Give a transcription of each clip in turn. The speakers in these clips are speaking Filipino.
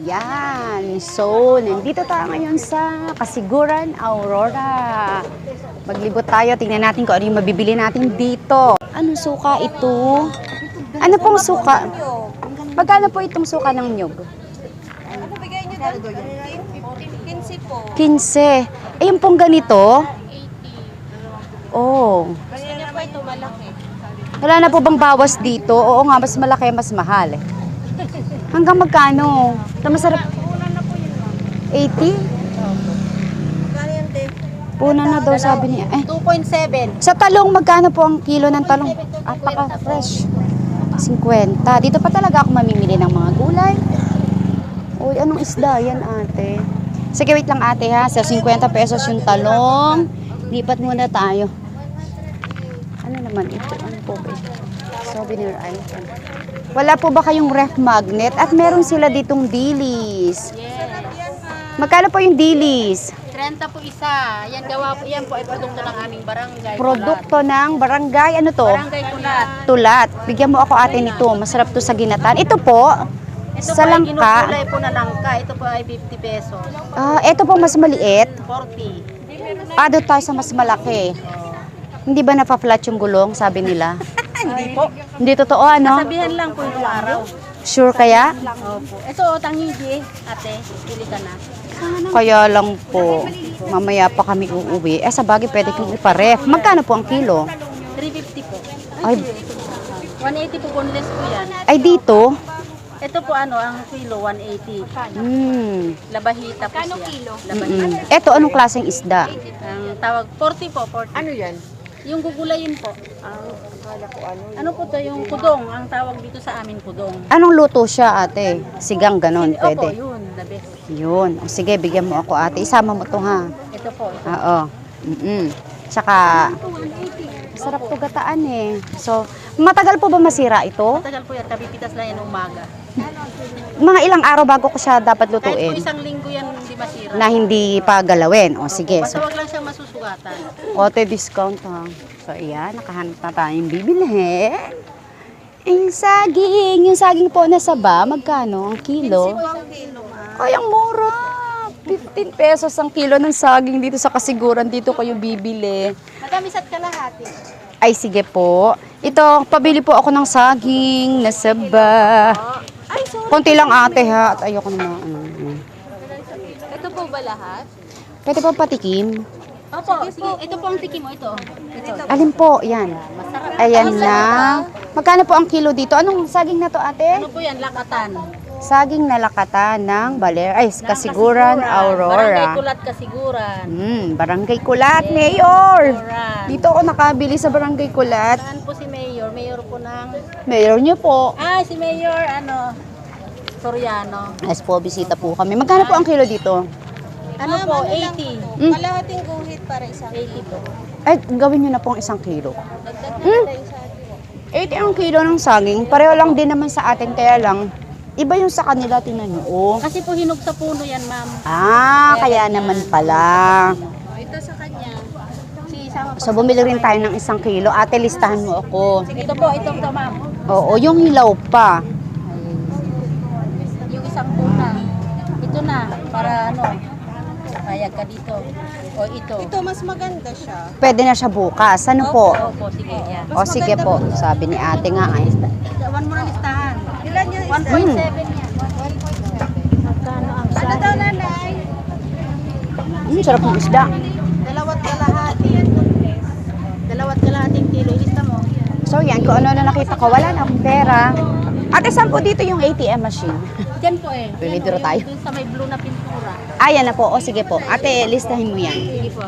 Yan. So, nandito tayo ngayon sa Kasiguran, Aurora. Maglibot tayo. Tingnan natin kung ano yung mabibili natin dito. Anong suka ito? Ano pong suka? Magkano po itong suka ng nyug? Ano bigay niyo doon? 15 po. 15. Eh, yung pong ganito? 80. Oh. Gusto niyo po ito malaki. Wala na po bang bawas dito? Oo nga, mas malaki, mas mahal. Hanggang magkano? Ito masarap. Una na po yun, ma'am. 80? Magkano yan, te? Puna na daw sabi niya. 2.7. Sa talong, magkano po ang kilo ng talong? Apaka-fresh. 50. Dito pa talaga ako mamimili ng mga gulay. Uy, anong isda yan, ate? Sige, wait lang, ate, ha? Sa 50 pesos yung talong. Lipat muna tayo. Ano naman ito? Ano po ba ito? Souvenir item. Wala po ba kayong ref magnet? At meron sila ditong dilis. Magkano po yung dilis? 30 po isa. Yan gawa po, yan po ay produkto ng aming barangay. Produkto ng barangay. Ano to? Barangay Kulat. Tulat. Bigyan mo ako, ate, nito. Masarap to sa ginataan. Ito po, Ito sa po ay langka. ginugulay po na langka. Ito po ay 50 pesos. Ito po mas maliit. 40. Doon tayo sa mas malaki. Hindi ba napa-flat yung gulong, sabi nila? Hindi po. Hindi totoo, ano? Sabihan lang po yung araw. Sure kaya? Opo. Ito, tangigi, ate. Pili ka na. Kaya lang po, mamaya pa kami uuwi. Sa bagay, pwede kong iparef. Magkano po ang kilo? 350 po. Ay, 180 po boneless po yan. ay dito? Ito po ang kilo 180. Labahita po siya. Kilo? Labahita. Ito, anong klaseng isda? Ang tawag 40 po, 40. Ano yan? Yung gugulayin po. Ano po to yung kudong, ang tawag dito sa amin kudong. Anong luto siya, ate? Sigang ganon, Opo, pwede. yun, the best. Yun. O, sige, bigyan mo ako, ate. Isama mo to, ha? Ito po. Ito. Oo. Tsaka, sarap to gataan eh. So, matagal po ba masira ito? Matagal po yan, kabipitas lang yan umaga. Mga ilang araw bago ko siya dapat Kahit po lutuin isang linggo yan hindi masira. na hindi pa galawin. O sige. Basta So, wag lang siyang masusugatan. ote discount ha. So ayan, nakahanap na tayong bibili. Yung saging po na saba, magkano ang kilo? Ay, ang mura. 15 pesos ang kilo ng saging dito sa Kasiguran. Dito kayo bibili. Matamisat kalahati. Ay, sige po. Ito, pabili po ako ng saging na saba. Ay, sorry. Konti lang, ate, ha. At ayoko naman. Ito po ba lahat? Pwede po patikim? Opo, sige. Ito po ang tiki mo, ito. Ito. Alin po? Yan. Masarap. Ayan na. Magkano po ang kilo dito? Anong saging na to, ate? Ano po yan? Lakatan. Saging na lakatan ng Kasiguran, Barangay Aurora. Kulat, Kasiguran. Barangay Kulat, Mayor. Kurat. Dito ako nakabili sa Barangay Kulat. Saan po si Mayor? Mayor po ng... Mayor niyo po. Si Mayor, Soriano. Yes po, bisita po kami. Magkano po ang kilo dito? Ano po? 80. Kalahating guhit para isang 80 po. Ay, gawin niyo na pong 1 kilo. dagdag na tayo sa atin. 80 ang kilo ng saging. Pareho lang din naman sa atin, kaya lang, iba yung sa kanila, tingnan nyo. Oh. Kasi po hinog sa puno yan, ma'am. Kaya naman pala. Ito sa kanya. Isama So, bumili rin tayo ng 1 kilo. Ate, listahan mo ako. Ito po, ito ma'am. Oo, yung hilaw pa. Yung isang puna. Ito na, para kayag ka dito. O ito. Ito mas maganda siya. Pwede na siya bukas. Ano po? Opo, sige. Yan. O, sige po. Sabi ni ate nga. Ay. One more listahan. Ilan yung isa? 1.7 yan. Ano daw nanay? Sarap ng isda. Dalawat kalahati. Dalawat kalahating kilo. Ilista mo. So, yan. Kung ano na nakita ko, wala na akong pera. Ate, saan po dito yung ATM machine? Diyan po eh. Bibidiro tayo. Dun sa may blue na pintura. Ayan na po. O, sige po. Ate, listahin mo yan. Sige po.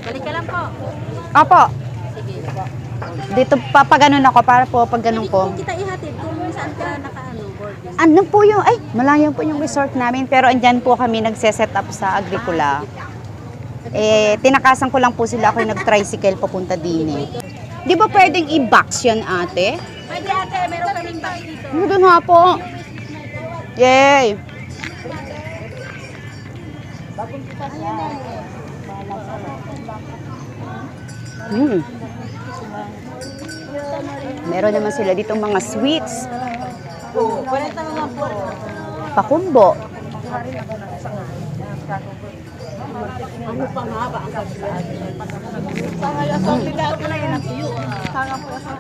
Balik ka lang po. Opo. Sige. Dito, papaganon ako para po pag ganun ko. Kung kita ihatid, kung saan ka boarding. Ano po yung, malayo po yung resort namin, pero andyan po kami nagse-set up sa Agricula. Tinakasan ko lang po sila, ako yung nag-tricycle papunta din eh. Di ba pwedeng i-box yan, ate? Pwede ate, meron kaming box dito. Ano nga po? Yay! Meron naman sila ditong mga sweets. Wala naman po. Pakumbo. Ano pang haba ang pagkakas? Sangaya sa pilato na yun ang tiyo. Sanga po sa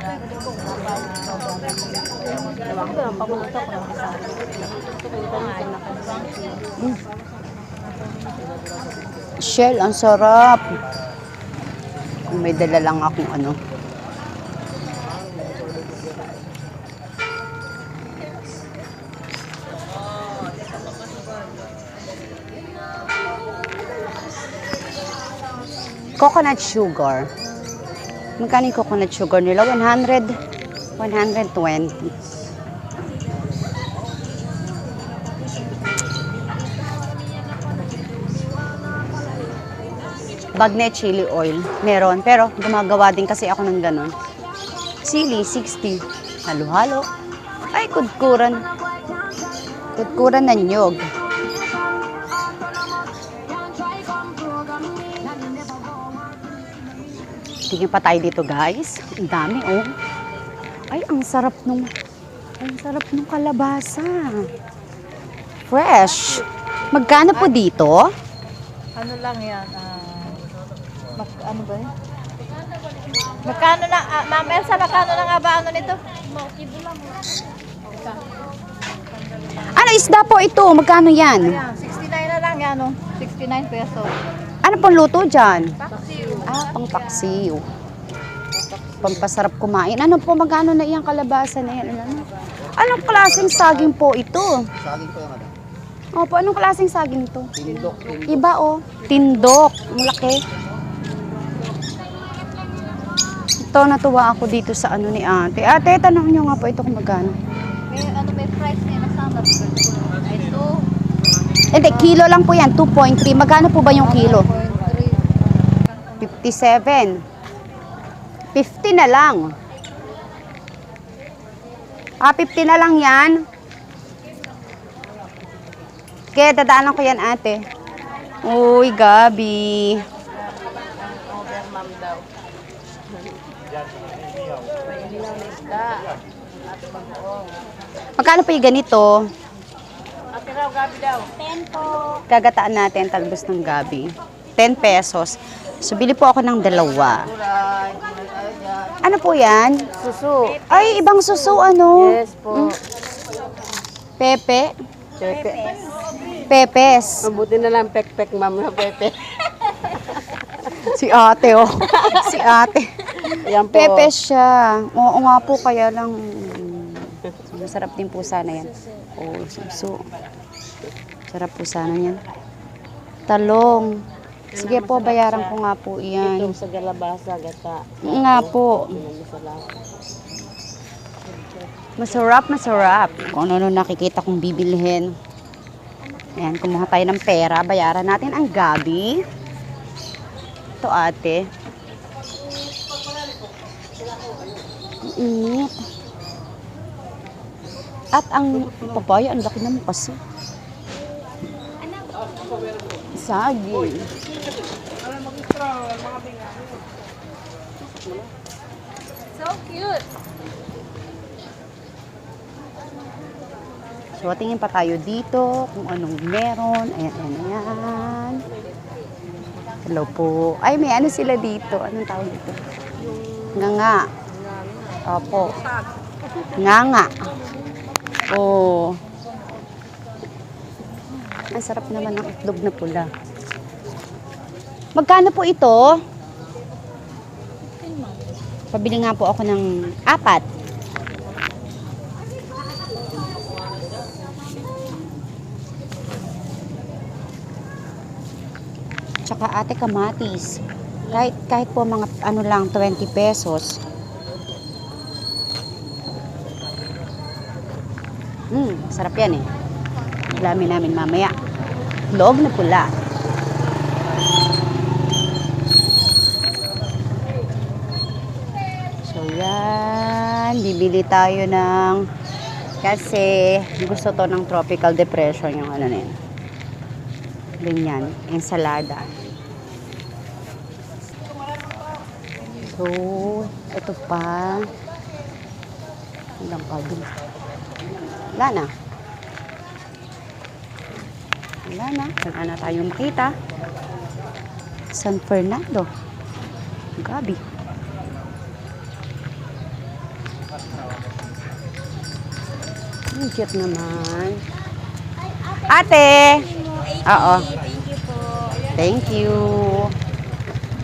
Tawag ko lang, papunta ko lang sa Shell, ang sarap. May dala lang akong ano. Coconut sugar. Magkano yung coconut sugar nila? 100? 120. Bagnet chili oil. Meron. Pero gumagawa din kasi ako ng ganun. Sili, 60. Halo-halo. Ay, kudkuran. Kudkuran ng nyog. Tingin pa tayo dito, guys. Ang dami, oh. Ay, ang sarap nung kalabasa. Fresh. Magkano po dito? Ano lang yan? Ano ba yun? Magkano na, Ma'am Elsa, magkano na nga ba ano nito? Ano, isda po ito? Magkano yan? Ayan, 69 na lang yan, 69 pesos. Ano pong luto dyan? Paksiw. Pang paksiw. Pampasarap kumain. Ano po, magkano na iyang kalabasa na yan? Anong klaseng saging po ito? Saging po yung ano? Opo, anong klaseng saging to? Tindok. Iba, oh. Tindok. Ang laki. Ito, natuwa ako dito sa ano ni ate. Ate, tanong nyo nga po ito kung magkano. May price na yun na ito. Hindi, kilo lang po yan. 2.3. Magkano po ba yung kilo? 57. 50 na lang. 50 na lang yan. Kaya dadaanan ko yan, ate. Uy, Gabi. Ma'am daw. Magkano po yung ganito? Ate raw, Gabi daw. 10 po. Gagataan natin talbos ng Gabi. 10 pesos. So, bili po ako ng dalawa. Ano po yan? Suso. Ay, ibang suso, ano? Yes po. Pepe? Pepe. Pepes. Mabuti na lang pek-pek, ma'am, na Pepe. Si ate, oh. Si ate. Yan po. Pepes siya. Oo nga po, kaya lang masarap din po sana yan. Oh, suso. Sarap po sana yan. Talong. Sige po, bayaran ko nga po yan. Itong sa galabasa, gata. Nga po. Masarap, masarap. Kung ano nakikita kong bibilhin. Ayan, kumuha tayo ng pera. Bayaran natin ang Gabi. Ito, ate. Ang init. At ang papaya, ang laki naman kasi. Saging. So cute. So, tingin pa tayo dito kung anong meron. Ayan, ayan, ayan. Hello po. Ay, may ano sila dito. Anong tawag dito? Nganga. Opo. Nganga. Oh. Ang sarap naman ng itlog na pula. Magkano po ito? Pabili nga po ako ng 4. Tsaka ate kamatis. Kahit po mga ano lang 20 pesos. Sarap yan eh. Alamin namin mamaya. Log na pula. So yan, bibili tayo ng kasi gusto to ng tropical depression yung ano na yun. Ganyan, ensalada. So, ito pa. Ilang pa dun. Wala na. Wala na. Wala na tayong makita. San Fernando. Gabi. Ang cute naman. Ate! Oo. Thank you po. Thank you.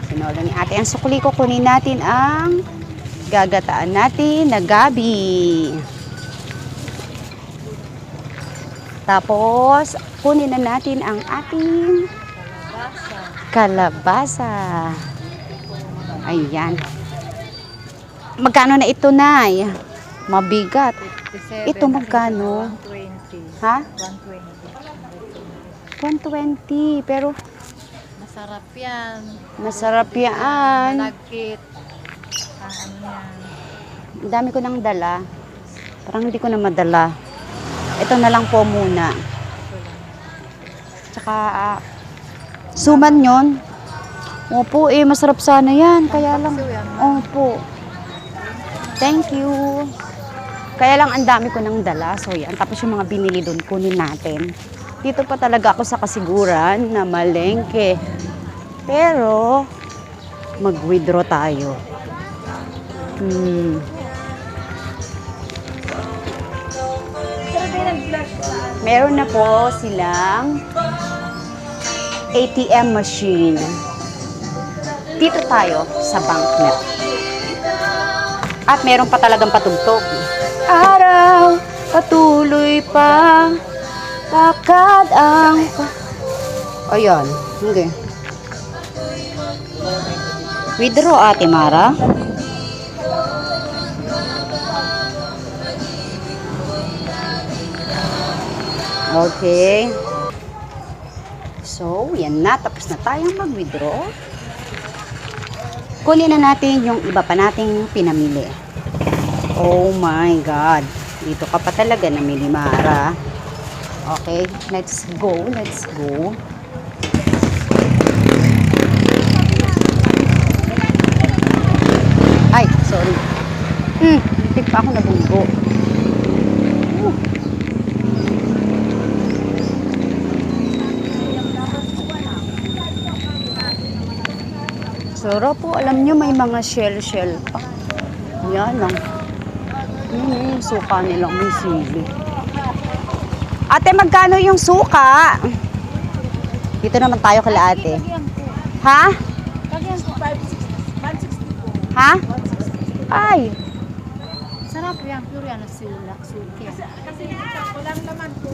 Sinolo ni ate. Ang sukli ko, kunin natin ang gagataan natin na gabi. Tapos, kunin na natin ang ating kalabasa. Ayan. Magkano na ito, Nay? Mabigat. Ito magkano? 120. Ha? 120. 120. Pero, Masarap yan. masarap yan. Malagkit. Ang ano yan. Ang dami ko nang dala. Parang hindi ko na madala. Ito na lang po muna. Tsaka, suman yon. Opo, masarap sana yan. Kaya lang, opo. Thank you. Kaya lang, ang dami ko nang dala. So, yan. Tapos yung mga binili doon, kunin natin. Dito pa talaga ako sa kasiguran na malengke. Pero, mag-withdraw tayo. Meron na po silang ATM machine. Dito tayo sa banknet. At meron pa talagang patugtog. Araw, patuloy pa, lakad ang... Ayan, hindi. Withdraw, Ate Mara. Okay. So, yan na. Tapos na tayong mag-withdraw. Kunin na natin yung iba pa nating pinamili. Oh my God. Dito ka pa talaga namili, Mara. Okay, let's go. Let's go. Ay, sorry. Hindi pa ako nabunggo. Sarap po. Alam nyo, may mga shell pa. Yan lang. Suka nilang may sili. Ate, magkano yung suka? Dito naman tayo kala ate. Ha? Ha? Ay. Sarap yan. Pure yan. Sulak. Suki. Kasi walang laman po.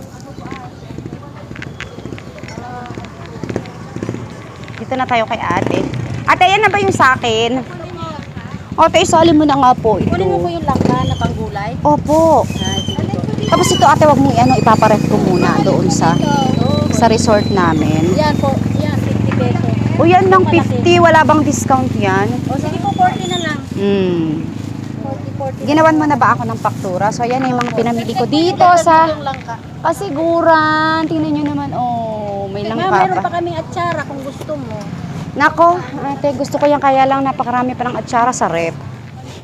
Dito na tayo kay ate. Ate, yan na ba yung sa akin? Ate, isali mo na nga po ito. Kunin mo po yung langka na panggulay. Opo. Tapos ito ate, wag mong ipaparef ko muna doon sa resort namin. Yan po. Yan, 50 pesos. O yan lang 50, wala bang discount yan? O sige po, 40 na lang. 40. Ginawan mo na ba ako ng faktura? So yan yung mga pinamili ko dito sa Yung langka. kasiguran. Tingnan nyo naman, may Ma'am, langka meron pa. pa kaming atsara kung gusto mo. Nako, ate, gusto ko yan kaya lang napakarami pa ng atsara sa rep.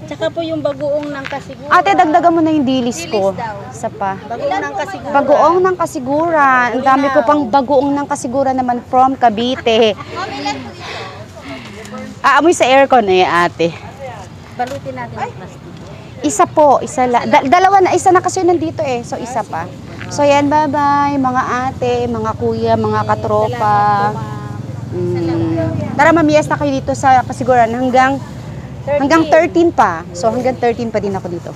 Tsaka po yung bagoong ng kasiguran. Ate, dagdagan mo na yung dilis ko. Dilis daw. Isa pa. Bagoong ng kasiguran. Bagoong ng kasiguran. Ang dami ko pang bagoong ng kasiguran naman from Cavite. Aamoy sa aircon ate. Balutin natin ng plastic. Isa po, isa la. Dalawa na, isa na kasi nandito So isa pa. So yan, bye-bye mga ate, mga kuya, mga katropa. Tara, mamiyas na kayo dito sa kasiguran hanggang 13 pa. So hanggang 13 pa din ako dito.